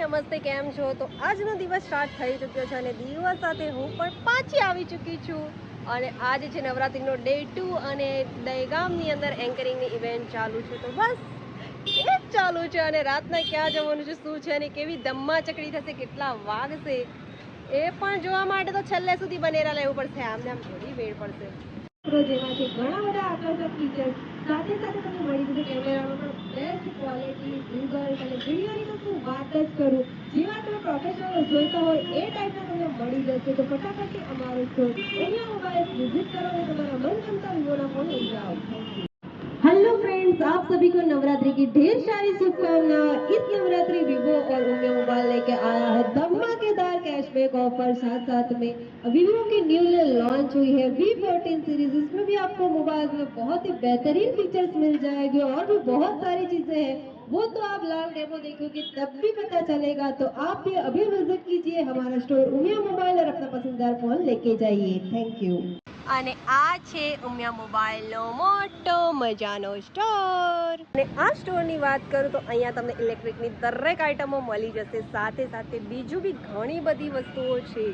નમસ્તે, કેમ છો? તો આજનો દિવસ સ્ટાર્ટ થઈ ચૂક્યો છે અને દિવસ સાથે હું પણ પાછી આવી ચૂકી છું અને આજે છે નવરાત્રિનો ડે 2 અને દહેગામની અંદર એન્કરિંગની ઇવેન્ટ ચાલુ છે. તો બસ એ જ ચાલુ છે અને રાતના ક્યાં જવાનું છે, શું છે અને કેવી ધમ્મા ચકડી થશે, કેટલા વાગશે એ પણ જોવા માટે તો છેલ્લે સુધી બનેલા રહેવું પડશે. આમને આમ થોડી વેળ પડશે. જેમાં છે ઘણા બધા આકર્ષક ફીચર્સ, સાથે સાથે તમને મળી જશે કેમેરામાં પણ બેસ્ટ ક્વોલિટી, ગૂગલ અને વિડીયોની તો શું વાત જ કરું, જેવા તમે પ્રોફેશનલ જોઈતા હોય એ ટાઈપના તમને મળી જશે. તો ફટાફટથી અમારો સ્ટોર ઉમિયા મોબાઈલ વિઝિટ કરો અને તમારા મનગમતા વિવોના ફોન લઈ જાઓ. हेलो फ्रेंड्स, आप सभी को नवरात्रि की ढेर सारी शुभकामनाएं। इस नवरात्रि विवो और उमिया मोबाइल लेके आया है धमाकेदार कैशबैक ऑफर, साथ साथ में विवो की न्यूली लॉन्च हुई है V14 सीरीज। इसमें भी आपको मोबाइल में बहुत ही बेहतरीन फीचर्स मिल जाएंगे और भी बहुत सारी चीजें हैं, वो तो आप लाइव डेमो देखोगे तब भी पता चलेगा। तो आप भी अभी विजिट कीजिए हमारा स्टोर उमिया मोबाइल और अपना पसंदीदा फोन लेके जाइए। Thank you. અને આ છે ઉમિયા મોબાઈલનો મોટો મજાનો સ્ટોર અને આ સ્ટોરની વાત કરું તો અહીંયા તમને ઇલેક્ટ્રિકની દરેક આઇટમો મળી જશે, સાથે સાથે બીજું બી ઘણી બધી વસ્તુઓ છે,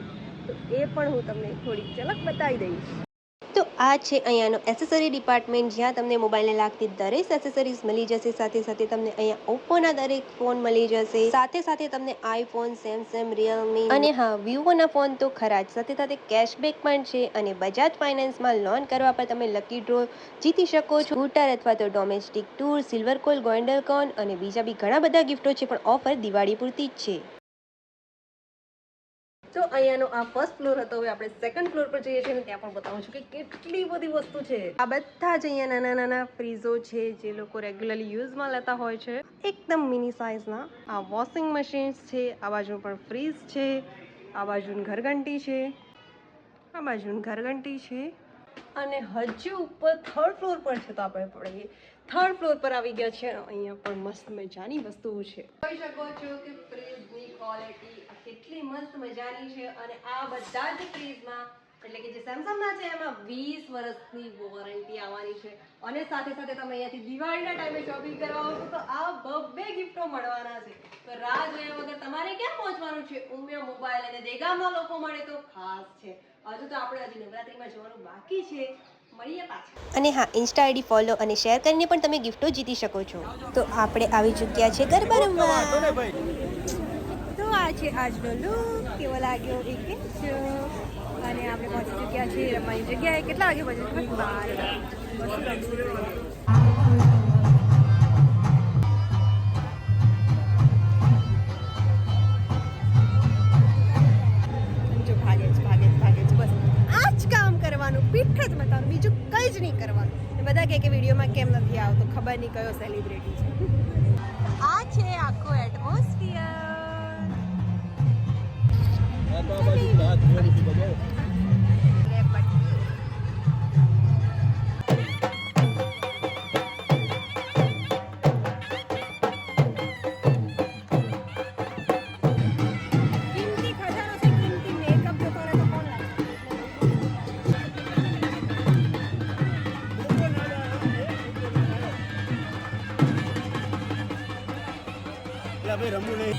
તો એ પણ હું તમને થોડીક ઝલક બતાવી દઈશ. તો આ છે અહીંયાનો એસેસરી ડિપાર્ટમેન્ટ, જ્યાં તમને મોબાઈલને લાગતી દરેક એસેસરીઝ મળી જશે. સાથે સાથે તમને અહીંયા ઓપ્પોના દરેક ફોન મળી જશે, સાથે સાથે તમને આઈફોન, સેમસંગ, રિયલમી અને હા વિવોના ફોન તો ખરા જ, સાથે સાથે કેશબેક પણ છે અને બજાજ ફાઇનાન્સમાં લોન કરવા પર તમે લકી ડ્રો જીતી શકો છો. સ્કૂટર અથવા તો domestic tour, silver coin, golden coin અને બીજા બી ઘણા બધા ગિફ્ટો છે, પણ ઓફર દિવાળી પૂરતી જ છે. તો અહીંયાનો આ ફર્સ્ટ ફ્લોર હતો. હવે આપણે સેકન્ડ ફ્લોર પર જઈએ છીએ અને ત્યાં પણ બતાવું છું કે કેટલી બધી વસ્તુ છે. આ બધા જ અહીંયા નાના નાના ફ્રીઝો છે, જે લોકો રેગ્યુલરલી યુઝમાં લેતા હોય છે, એકદમ મિની સાઇઝના. આ વોશિંગ મશીન્સ છે, આ બાજુ પણ ફ્રીઝ છે, આ બાજુ ઘરઘંટી છે, આ બાજુ ઘરઘંટી છે અને હજુ ઉપર થર્ડ ફ્લોર પર છે. તો આપણે પડીએ થર્ડ ફ્લોર પર આવી ગયા છે. અહીંયા પણ મસ્ત મજાની વસ્તુઓ છે. જોઈ શકો છો કે ફ્રીજની ક્વોલિટી કેટલી મસ્ત મજાની છે અને આ બધા જ ફ્રીજમાં, એટલે કે જે સેમસંગના છે, એમાં 20 વર્ષની વોરંટી આવવાની છે અને સાથે સાથે તમે અહીંયાથી દિવાળીના ટાઈમે શોપિંગ કરવા આવશો તો આ બબ્બે ગિફ્ટો મળવાના છે. તો રાહ જોયા વગર તમારે ક્યાં પહોંચવાનું છે? ઉમિયા મોબાઈલ અને દહેગામના લોકો મળે તો ખાસ છે. હજુ તો આપણે હજી નવરાત્રિમાં જવાનું બાકી છે. મળીએ પાછા. અને હા, ઇન્સ્ટા આઈડી ફોલો અને શેર કરીને પણ તમે ગિફ્ટો જીતી શકો છો. તો આપણે આવી ચૂક્યા છે ગરબા રમવા. તો આ છે આજનો લુક, કેવો લાગ્યો એ કહેજો. અને આપણે પહોંચી ચૂક્યા છીએ રમવાની જગ્યાએ. કેટલા વાગે પહોંચ્યા? 12. પીઠ જ મતાનું, બીજું કંઈ જ નહીં કરવાનું. બધા કહે કે વિડીયોમાં કેમ નથી આવતો, ખબર નહીં કયો સેલિબ્રિટી છે. આ છે આખો એટમોસ્ફિયર. રમવું નહીં.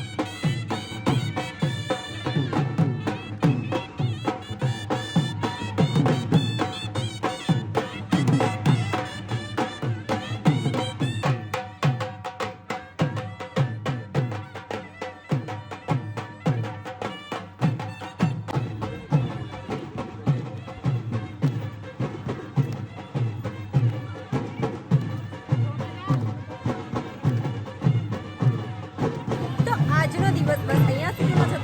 આજનો દિવસ બસ અહીંયા સુધીનો છે.